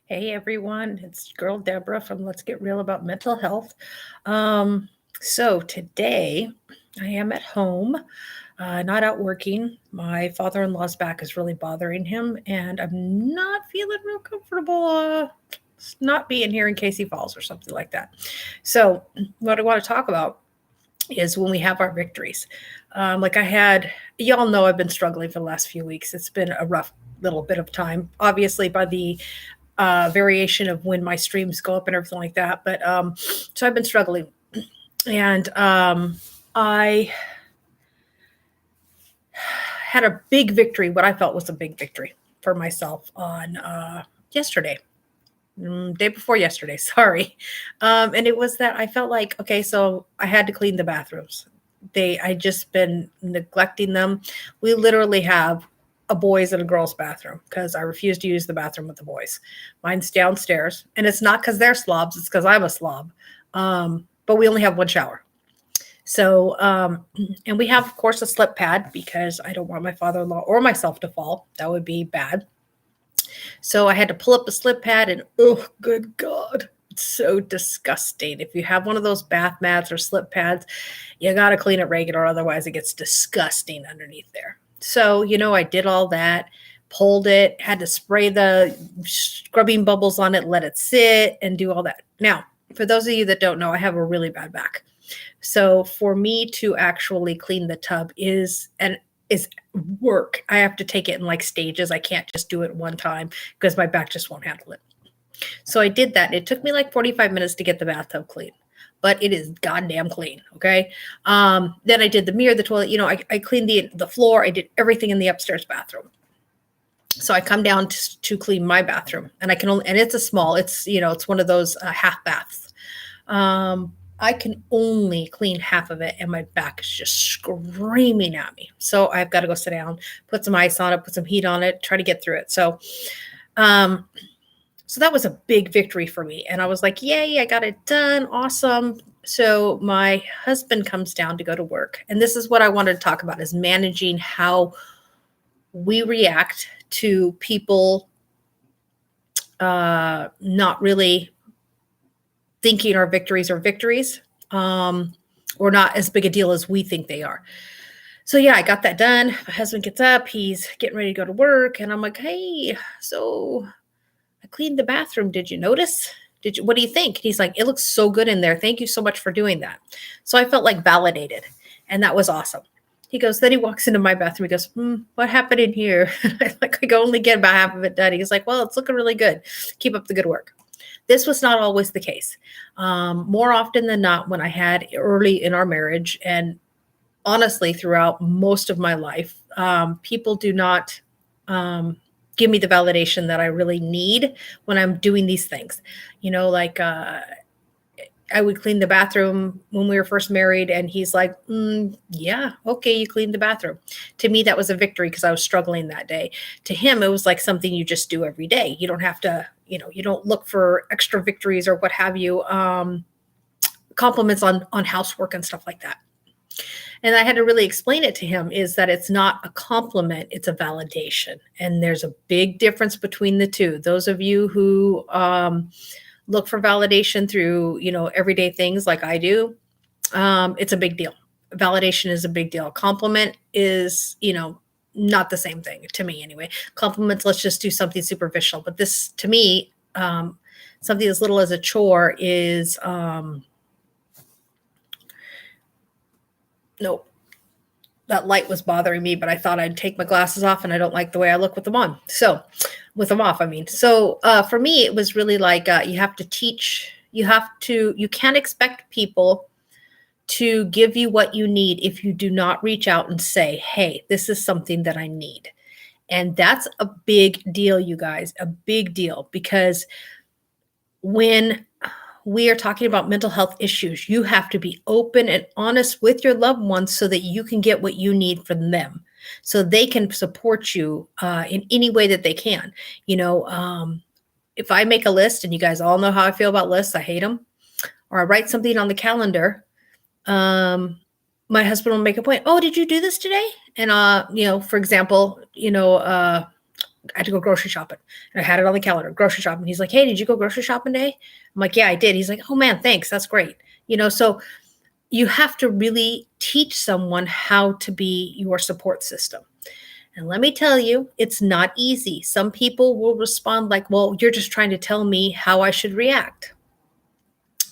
Hey everyone, it's girl Deborah from Let's Get Real About Mental Health. So today I am at home, not out working. My father-in-law's back is really bothering him, and I'm not feeling real comfortable not being here in case he falls or something like that. So, what I want to talk about is when we have our victories. Like I had, y'all know I've been struggling for the last few weeks. It's been a rough little bit of time, obviously, by the variation of when my streams go up and everything like that. But so I've been struggling, and I had a big victory. What I felt was a big victory for myself on yesterday. Day before yesterday, sorry. And it was that I felt like, okay, so I had to clean the bathrooms. I just been neglecting them. We literally have a boys and a girls bathroom because I refuse to use the bathroom with the boys. Mine's downstairs, and it's not because they're slobs, it's because I'm a slob. But we only have one shower. So, and we have, of course, a slip pad because I don't want my father-in-law or myself to fall. That would be bad. So I had to pull up a slip pad, and oh, good God, it's so disgusting. If you have one of those bath mats or slip pads, you got to clean it regular. Otherwise, it gets disgusting underneath there. So, I did all that, pulled it, had to spray the scrubbing bubbles on it, let it sit, and do all that. Now, for those of you that don't know, I have a really bad back. So for me to actually clean the tub is work. I have to take it in like stages. I can't just do it one time because my back just won't handle it. So I did that. It took me like 45 minutes to get the bathtub clean, but it is goddamn clean. Okay. Then I did the mirror, the toilet, I cleaned the floor. I did everything in the upstairs bathroom. So I come down to clean my bathroom, and and it's a small, it's one of those half baths. I can only clean half of it, and my back is just screaming at me. So I've got to go sit down, put some ice on it, put some heat on it, try to get through it. Um, so that was a big victory for me. And I was like, yay, I got it done. Awesome. So my husband comes down to go to work. And this is what I wanted to talk about, is managing how we react to people not really thinking our victories are victories, or not as big a deal as we think they are. So yeah, I got that done. My husband gets up, he's getting ready to go to work, and I'm like, hey, so I cleaned the bathroom. Did you notice? What do you think? He's like, it looks so good in there. Thank you so much for doing that. So I felt like validated, and that was awesome. He goes, then he walks into my bathroom. He goes, what happened in here? I can only get about half of it done. He's like, well, it's looking really good. Keep up the good work. This was not always the case. More often than not, when I had early in our marriage, and honestly, throughout most of my life, people do not give me the validation that I really need when I'm doing these things. Like I would clean the bathroom when we were first married, and he's like, yeah, okay, you cleaned the bathroom. To me, that was a victory because I was struggling that day. To him, it was like something you just do every day. You don't have to, you don't look for extra victories or what have you, compliments on housework and stuff like that. And I had to really explain it to him, is that it's not a compliment, it's a validation. And there's a big difference between the two. Those of you who look for validation through, everyday things like I do, it's a big deal. Validation is a big deal. Compliment is, not the same thing to me anyway. Compliments, let's just do something superficial. But this, to me, something as little as a chore is, no, that light was bothering me, but I thought I'd take my glasses off, and I don't like the way I look with them on. So with them off, I mean. So for me, it was really like, you have to teach, you can't expect people to give you what you need if you do not reach out and say, hey, this is something that I need. And that's a big deal, you guys, a big deal, because when we are talking about mental health issues, you have to be open and honest with your loved ones so that you can get what you need from them, so they can support you in any way that they can. If I make a list, and you guys all know how I feel about lists, I hate them, or I write something on the calendar, my husband will make a point. Oh, did you do this today? And, for example, I had to go grocery shopping. And I had it on the calendar, grocery shopping. He's like, hey, did you go grocery shopping today? I'm like, yeah, I did. He's like, oh man, thanks. That's great. So you have to really teach someone how to be your support system. And let me tell you, it's not easy. Some people will respond like, well, you're just trying to tell me how I should react.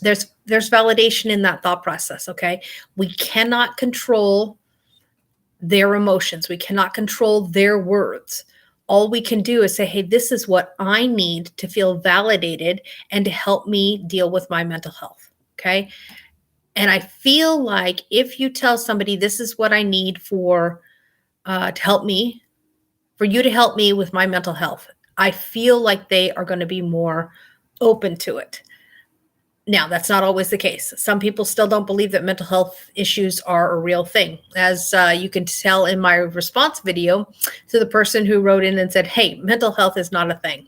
There's validation in that thought process, okay? We cannot control their emotions. We cannot control their words. All we can do is say, hey, this is what I need to feel validated and to help me deal with my mental health, okay? And I feel like if you tell somebody this is what I need for to help me, for you to help me with my mental health, I feel like they are going to be more open to it. Now, that's not always the case. Some people still don't believe that mental health issues are a real thing. As you can tell in my response video to the person who wrote in and said, hey, mental health is not a thing.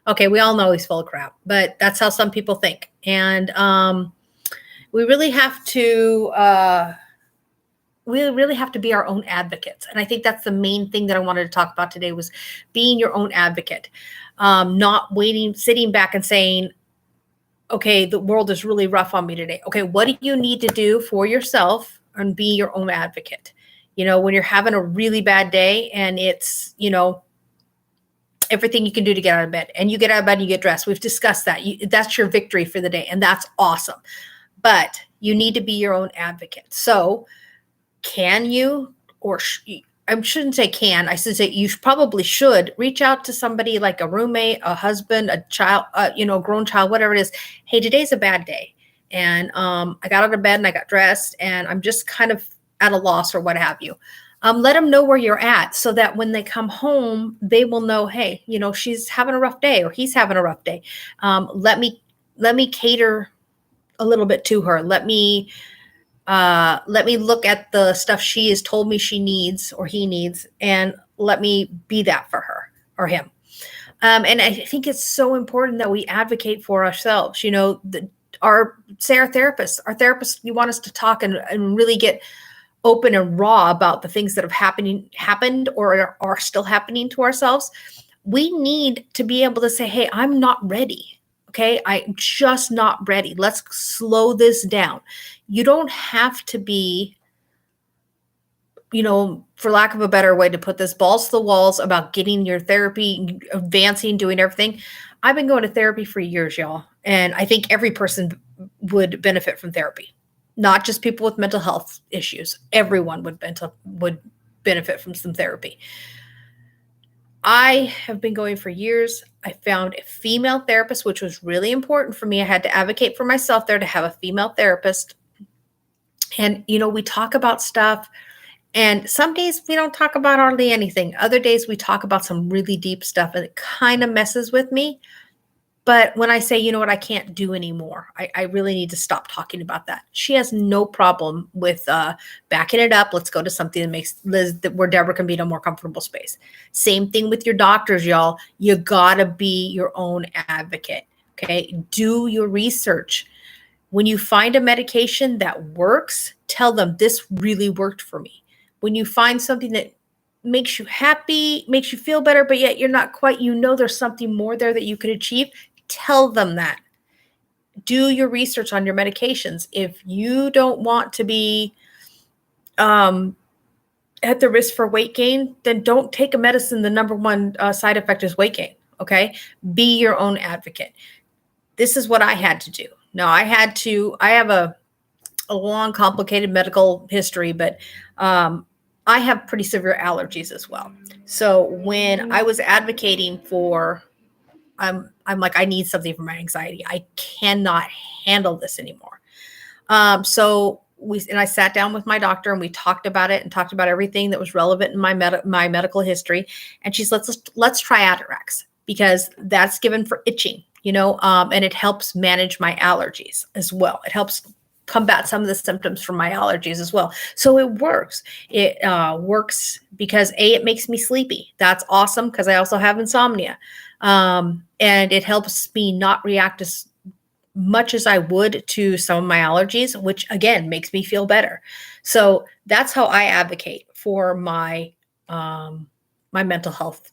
Okay, we all know he's full of crap, but that's how some people think. And we really have to be our own advocates. And I think that's the main thing that I wanted to talk about today was being your own advocate, not sitting back and saying, okay, the world is really rough on me today. Okay, what do you need to do for yourself and be your own advocate? When you're having a really bad day and it's, everything you can do to get out of bed, and you get out of bed and you get dressed. We've discussed that. That's your victory for the day, and that's awesome. But you need to be your own advocate. So can you, or I shouldn't say can, I should say you probably should reach out to somebody like a roommate, a husband, a child, a grown child, whatever it is. Hey, today's a bad day. And I got out of bed and I got dressed and I'm just kind of at a loss or what have you. Let them know where you're at so that when they come home, they will know, hey, she's having a rough day or he's having a rough day. Let me cater a little bit to her. Let me look at the stuff she has told me she needs or he needs, and let me be that for her or him. And I think it's so important that we advocate for ourselves. Our therapists, you want us to talk and really get open and raw about the things that have happened or are still happening to ourselves. We need to be able to say, hey, I'm not ready. Okay, I'm just not ready. Let's slow this down. You don't have to be, for lack of a better way to put this, balls to the walls about getting your therapy, advancing, doing everything. I've been going to therapy for years, y'all. And I think every person would benefit from therapy, not just people with mental health issues. Everyone would benefit from some therapy. I have been going for years. I found a female therapist, which was really important for me. I had to advocate for myself there to have a female therapist. And, we talk about stuff, and some days we don't talk about hardly anything. Other days we talk about some really deep stuff, and it kind of messes with me. But when I say, you know what, I can't do anymore, I really need to stop talking about that. She has no problem with backing it up. Let's go to something that makes where Deborah can be in a more comfortable space. Same thing with your doctors, y'all. You gotta be your own advocate. Okay, do your research. When you find a medication that works, tell them this really worked for me. When you find something that makes you happy, makes you feel better, but yet you're not quite, there's something more there that you could achieve, tell them that. Do your research on your medications. If you don't want to be at the risk for weight gain, then don't take a medicine. The number one side effect is weight gain. Okay. Be your own advocate. This is what I had to do. Now I have a long, complicated medical history, but I have pretty severe allergies as well. So when I was advocating for, I'm like, I need something for my anxiety. I cannot handle this anymore. So I sat down with my doctor and we talked about it and talked about everything that was relevant in my medical history. And she's let's try Atarax because that's given for itching, and it helps manage my allergies as well. It helps combat some of the symptoms from my allergies as well. So it works. It works because it makes me sleepy. That's awesome because I also have insomnia. And it helps me not react as much as I would to some of my allergies, which again makes me feel better. So that's how I advocate for my my mental health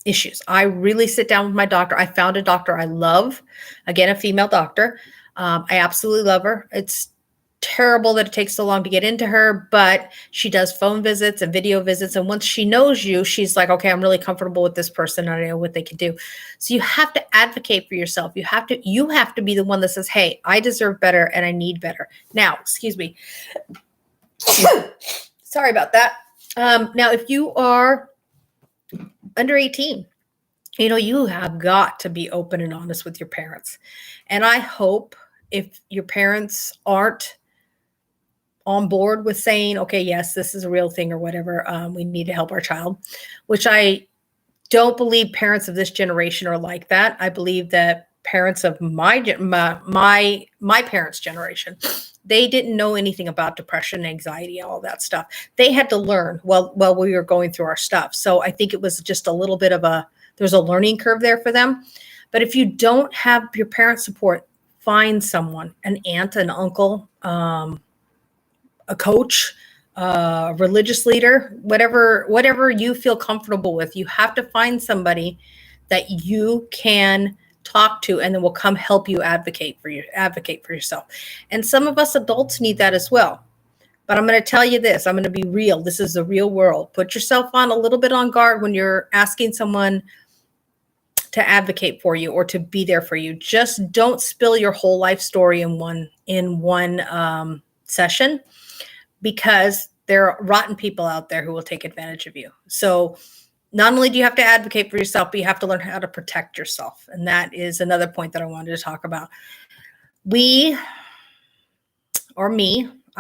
issues. I really sit down with my doctor. I found a doctor I love, again, a female doctor. I absolutely love her. It's terrible that it takes so long to get into her, but she does phone visits and video visits. And once she knows you, she's like, okay, I'm really comfortable with this person. I know what they can do. So you have to advocate for yourself. You have to be the one that says, hey, I deserve better and I need better. Now, excuse me. Sorry about that. Now, if you are under 18, you have got to be open and honest with your parents. And I hope if your parents aren't on board with saying, okay, yes, this is a real thing or whatever, we need to help our child, which I don't believe parents of this generation are like that. I believe that parents of my parents' generation, they didn't know anything about depression, anxiety, all that stuff. They had to learn while we were going through our stuff. So I think it was just a little bit of there's a learning curve there for them. But if you don't have your parent support, find someone, an aunt, an uncle, a coach, a religious leader, whatever you feel comfortable with. You have to find somebody that you can talk to, and then will come help you advocate for yourself. And some of us adults need that as well. But I'm going to tell you this, I'm going to be real. This is the real world. Put yourself on a little bit on guard when you're asking someone to advocate for you or to be there for you. Just don't spill your whole life story in one session, because there are rotten people out there who will take advantage of you. So not only do you have to advocate for yourself, but you have to learn how to protect yourself. And that is another point that I wanted to talk about.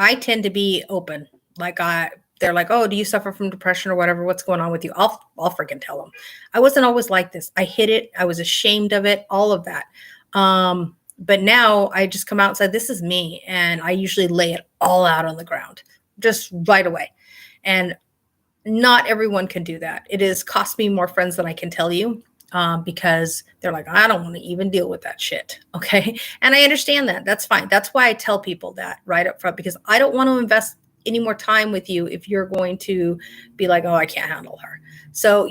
I tend to be open. They're like, oh, do you suffer from depression or whatever? What's going on with you? I'll freaking tell them. I wasn't always like this. I hid it. I was ashamed of it, all of that. But now I just come out and say, this is me. And I usually lay it all out on the ground, just right away. And not everyone can do that. It has cost me more friends than I can tell you, because they're like, I don't want to even deal with that shit. Okay. And I understand that. That's fine. That's why I tell people that right up front, because I don't want to invest any more time with you if you're going to be like, oh, I can't handle her. So,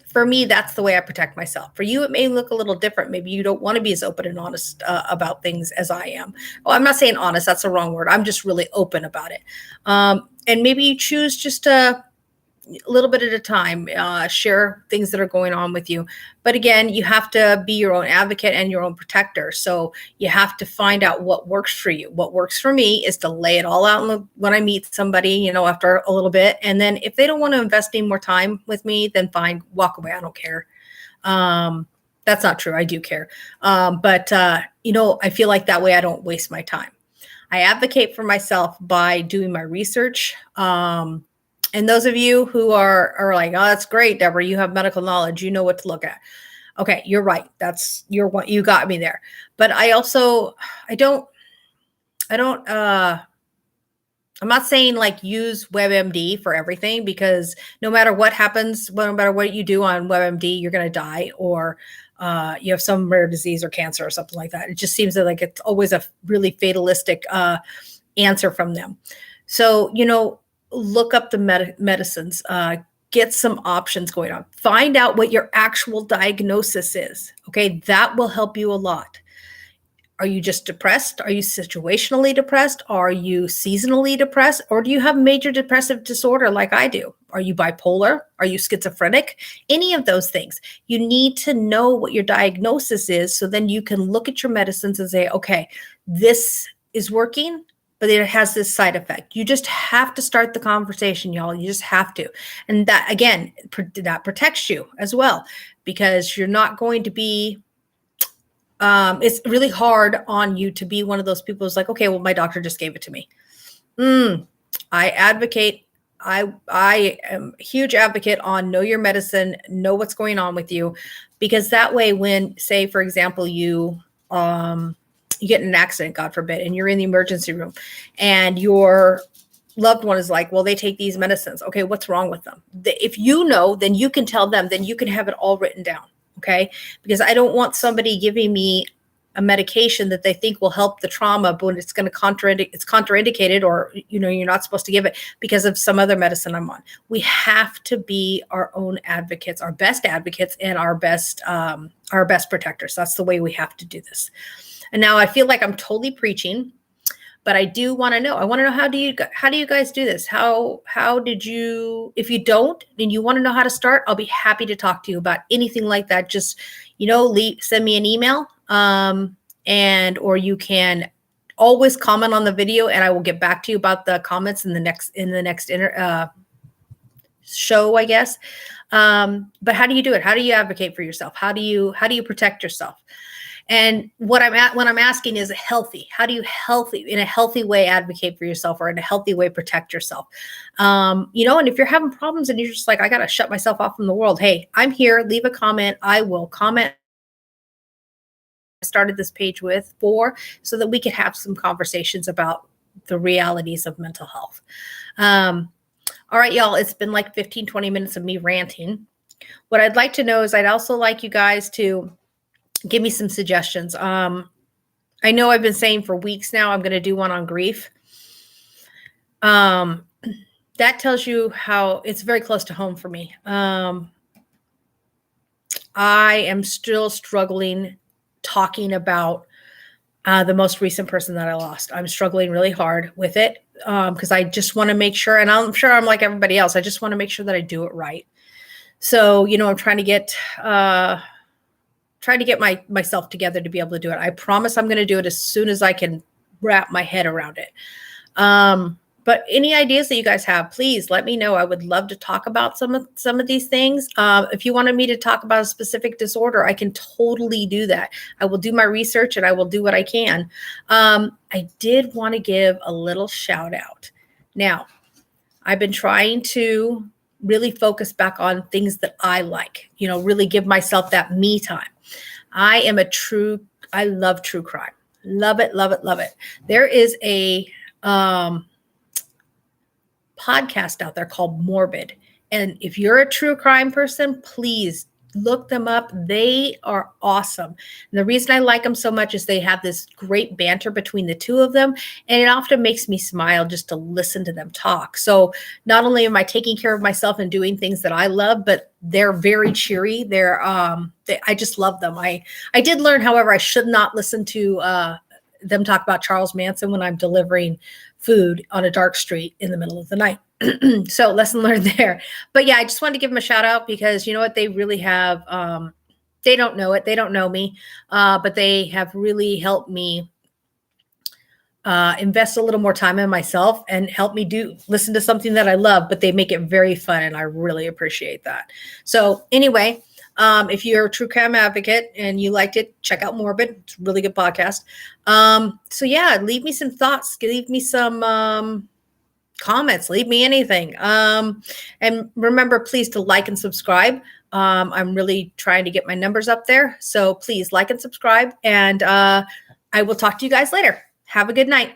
for me, that's the way I protect myself. For you, it may look a little different. Maybe you don't want to be as open and honest about things as I am. Oh, I'm not saying honest. That's the wrong word. I'm just really open about it. And maybe you choose just a little bit at a time, share things that are going on with you. But again, you have to be your own advocate and your own protector. So you have to find out what works for you. What works for me is to lay it all out when I meet somebody, after a little bit. And then if they don't want to invest any more time with me, then fine, walk away. I don't care. That's not true. I do care. But I feel like that way I don't waste my time. I advocate for myself by doing my research. And those of you who are like, oh, that's great, Deborah, you have medical knowledge, you know what to look at. Okay, you're right. You got me there. But I'm not saying like use WebMD for everything, because no matter what happens, no matter what you do on WebMD, you're going to die, or you have some rare disease or cancer or something like that. It just seems like it's always a really fatalistic answer from them. So, look up the medicines, get some options going on, find out what your actual diagnosis is. Okay. That will help you a lot. Are you just depressed? Are you situationally depressed? Are you seasonally depressed? Or do you have major depressive disorder like I do? Are you bipolar? Are you schizophrenic? Any of those things. You need to know what your diagnosis is, so then you can look at your medicines and say, okay, this is working, but it has this side effect. You just have to start the conversation, y'all. You just have to. And that, again, that protects you as well, because you're not going to be, it's really hard on you to be one of those people who's like, okay, well, my doctor just gave it to me. I advocate. I am a huge advocate on know your medicine, know what's going on with you, because that way when, say, for example, you get in an accident, God forbid, and you're in the emergency room and your loved one is like, well, they take these medicines. Okay, what's wrong with them? If you know, then you can tell them, then you can have it all written down. Okay. Because I don't want somebody giving me a medication that they think will help the trauma, but it's going to it's contraindicated, or you're not supposed to give it because of some other medicine I'm on. We have to be our own advocates, our best advocates, and our best protectors. That's the way we have to do this. And now I feel like I'm totally preaching, but I do want to know. I want to know, how do you guys do this? How did you? If you don't and you want to know how to start, I'll be happy to talk to you about anything like that. Just send me an email, or you can always comment on the video, and I will get back to you about the comments in the next show, I guess. But how do you do it? How do you advocate for yourself? How do you protect yourself? And what I'm asking is healthy. How do you in a healthy way advocate for yourself, or in a healthy way protect yourself? And if you're having problems and you're just like, I got to shut myself off from the world. Hey, I'm here. Leave a comment. I will comment. I started this page so that we could have some conversations about the realities of mental health. All right, y'all, it's been like 15, 20 minutes of me ranting. What I'd like to know is I'd also like you guys to give me some suggestions. I know I've been saying for weeks now, I'm going to do one on grief. That tells you how it's very close to home for me. I am still struggling talking about the most recent person that I lost. I'm struggling really hard with it because I just want to make sure, and I'm sure I'm like everybody else, I just want to make sure that I do it right. So, I'm trying to get myself together to be able to do it. I promise I'm going to do it as soon as I can wrap my head around it. But any ideas that you guys have, please let me know. I would love to talk about some of these things. If you wanted me to talk about a specific disorder, I can totally do that. I will do my research and I will do what I can. I did want to give a little shout out. Now, I've been trying to really focus back on things that I like, really give myself that me time. I love true crime. Love it, love it, love it. There is a podcast out there called Morbid. And if you're a true crime person, please look them up. They are awesome. And the reason I like them so much is they have this great banter between the two of them. And it often makes me smile just to listen to them talk. So not only am I taking care of myself and doing things that I love, but they're very cheery. I just love them. I did learn, however, I should not listen to them talk about Charles Manson when I'm delivering food on a dark street in the middle of the night. So lesson learned there. But yeah, I just wanted to give them a shout out because you know what? They really have, they don't know it. They don't know me, but they have really helped me invest a little more time in myself and help me listen to something that I love, but they make it very fun. And I really appreciate that. So anyway, if you're a true crime advocate and you liked it, check out Morbid. It's a really good podcast. So yeah, leave me some thoughts. Leave me some comments. Leave me anything. And remember, please, to like and subscribe. I'm really trying to get my numbers up there. So please like and subscribe. And I will talk to you guys later. Have a good night.